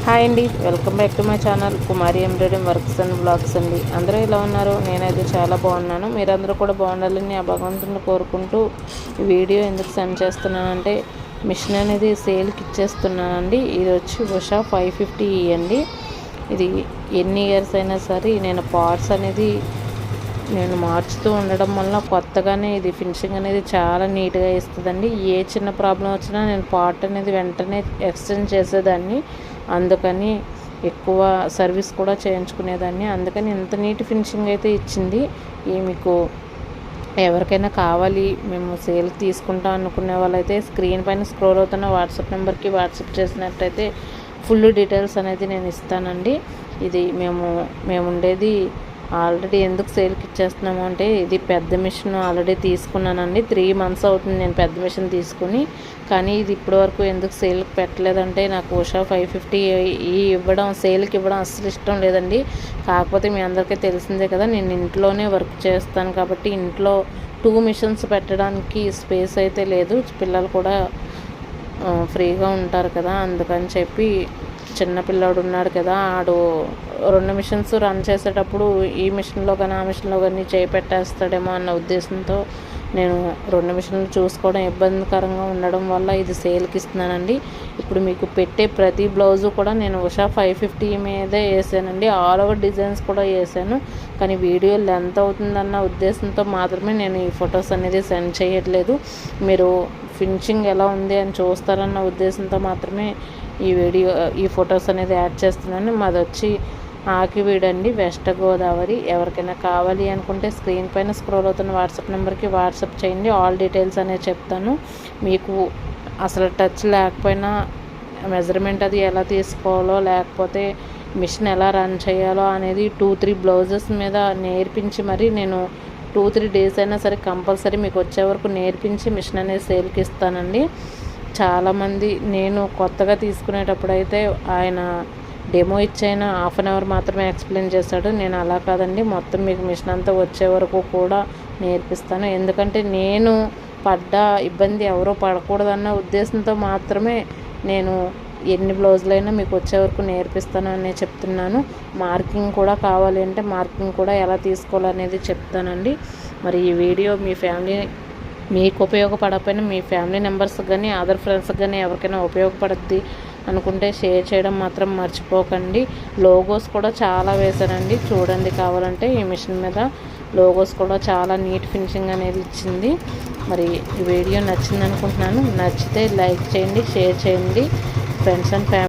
Hi అండి, welcome back to my channel Kumari embroidering works and blogs అండి. అందరూ ఎలా ఉన్నారు? నేనైతే చాలా బాగున్నాను. మీరందరూ కూడా బాగుండాలని ఆ భగవంతుని కోరుకుంటూ ఈ వీడియో ఎందుకు సెండ్ చేస్తున్నానంటే, మిషన్ అనేది సేల్కి ఇచ్చేస్తున్నానండి. ఇది వచ్చి ఉషా 550 అండి. ఇది ఎన్ని ఇయర్స్ అయినా సరే నేను పార్ట్స్ అనేది మార్చుతూ ఉండడం వల్ల కొత్తగానే ఇది ఫినిషింగ్ అనేది చాలా నీట్గా ఇస్తుందండి. ఏ చిన్న ప్రాబ్లం వచ్చినా నేను పార్ట్ అనేది వెంటనే ఎక్స్చేంజ్ చేసేదాన్ని. అందుకని ఎక్కువ సర్వీస్ కూడా చేయించుకునేదాన్ని. అందుకని ఇంత నీట్ ఫినిషింగ్ అయితే ఇచ్చింది. మీకు ఎవరికైనా కావాలి, మేము సేల్ తీసుకుంటాం అనుకునే వాళ్ళైతే స్క్రీన్ పైన స్క్రోల్ అవుతున్న వాట్సాప్ నెంబర్కి వాట్సాప్ చేసినట్టయితే ఫుల్ డీటెయిల్స్ అనేది నేను ఇస్తానండి. ఇది మేము ఉండేది ఆల్రెడీ ఎందుకు సేల్కి ఇచ్చేస్తున్నాము అంటే, ఇది పెద్ద మిషన్ ఆల్రెడీ తీసుకున్నానండి. 3 months అవుతుంది నేను పెద్ద మిషన్ తీసుకుని. కానీ ఇది ఇప్పటివరకు ఎందుకు సేల్కి పెట్టలేదంటే, నాకు ఉషా 550 సేల్కి ఇవ్వడం అస్సలు ఇష్టం లేదండి. కాకపోతే మీ అందరికీ తెలిసిందే కదా, నేను ఇంట్లోనే వర్క్ చేస్తాను కాబట్టి ఇంట్లో 2 missions పెట్టడానికి స్పేస్ అయితే లేదు. పిల్లలు కూడా ఫ్రీగా ఉంటారు కదా, అందుకని చెప్పి చిన్నపిల్లాడు ఉన్నాడు కదా, ఆడు 2 missions రన్ చేసేటప్పుడు ఈ మిషన్లో కానీ ఆ మిషన్లో కానీ చేయి పెట్టేస్తాడేమో అన్న ఉద్దేశంతో నేను 2 missions చూసుకోవడం ఇబ్బందికరంగా ఉండడం వల్ల ఇది సేల్కి ఇస్తున్నానండి. ఇప్పుడు మీకు పెట్టే ప్రతి బ్లౌజు కూడా నేను ఉషా 550 మీదే వేసానండి. ఆల్ ఓవర్ డిజైన్స్ కూడా వేసాను. కానీ వీడియో లెంత్ అవుతుందన్న ఉద్దేశంతో మాత్రమే నేను ఈ ఫొటోస్ అనేది సెండ్ చేయట్లేదు. మీరు ఫినిషింగ్ ఎలా ఉంది అని చూస్తారన్న ఉద్దేశంతో మాత్రమే ఈ ఫొటోస్ అనేది యాడ్ చేస్తున్నాను. మాది వచ్చి ఆకివీడండి, వెస్ట్ గోదావరి. ఎవరికైనా కావాలి అనుకుంటే స్క్రీన్ పైన స్క్రోల్ అవుతున్న వాట్సాప్ నెంబర్కి వాట్సాప్ చేయండి. ఆల్ డీటెయిల్స్ అనేది చెప్తాను. మీకు అసలు టచ్ లేకపోయినా మెజర్మెంట్ అది ఎలా తీసుకోవాలో, లేకపోతే మిషన్ ఎలా రన్ చేయాలో అనేది 2-3 బ్లౌజెస్ మీద నేర్పించి మరి నేను 2-3 days అయినా సరే కంపల్సరీ మీకు వచ్చే వరకు నేర్పించి మిషన్ అనేది సేల్కి ఇస్తానండి. చాలామంది నేను కొత్తగా తీసుకునేటప్పుడు అయితే ఆయన డెమో ఇచ్చైనా 1/2 hour మాత్రమే ఎక్స్ప్లెయిన్ చేశాడు. నేను అలా కాదండి, మొత్తం మీకు మిషన్ అంతా వచ్చే వరకు కూడా నేర్పిస్తాను. ఎందుకంటే నేను పడ్డ ఇబ్బంది ఎవరో పడకూడదన్న ఉద్దేశంతో మాత్రమే నేను ఎన్ని బ్లౌజులైనా మీకు వచ్చే వరకు నేర్పిస్తాను అనే చెప్తున్నాను. మార్కింగ్ కూడా కావాలి అంటే మార్కింగ్ కూడా ఎలా తీసుకోవాలనేది చెప్తానండి. మరి ఈ వీడియో మీకు ఉపయోగపడకపోయినా మీ ఫ్యామిలీ మెంబర్స్కి కానీ అదర్ ఫ్రెండ్స్కి కానీ ఎవరికైనా ఉపయోగపడుద్ది అనుకుంటే షేర్ చేయడం మాత్రం మర్చిపోకండి. లోగోస్ కూడా చాలా వేశానండి, చూడండి కావాలంటే. ఈ మిషన్ మీద లోగోస్ కూడా చాలా నీట్ ఫినిషింగ్ అనేది ఇచ్చింది. మరి ఈ వీడియో నచ్చింది అనుకుంటున్నాను. నచ్చితే లైక్ చేయండి, షేర్ చేయండి. Friends and family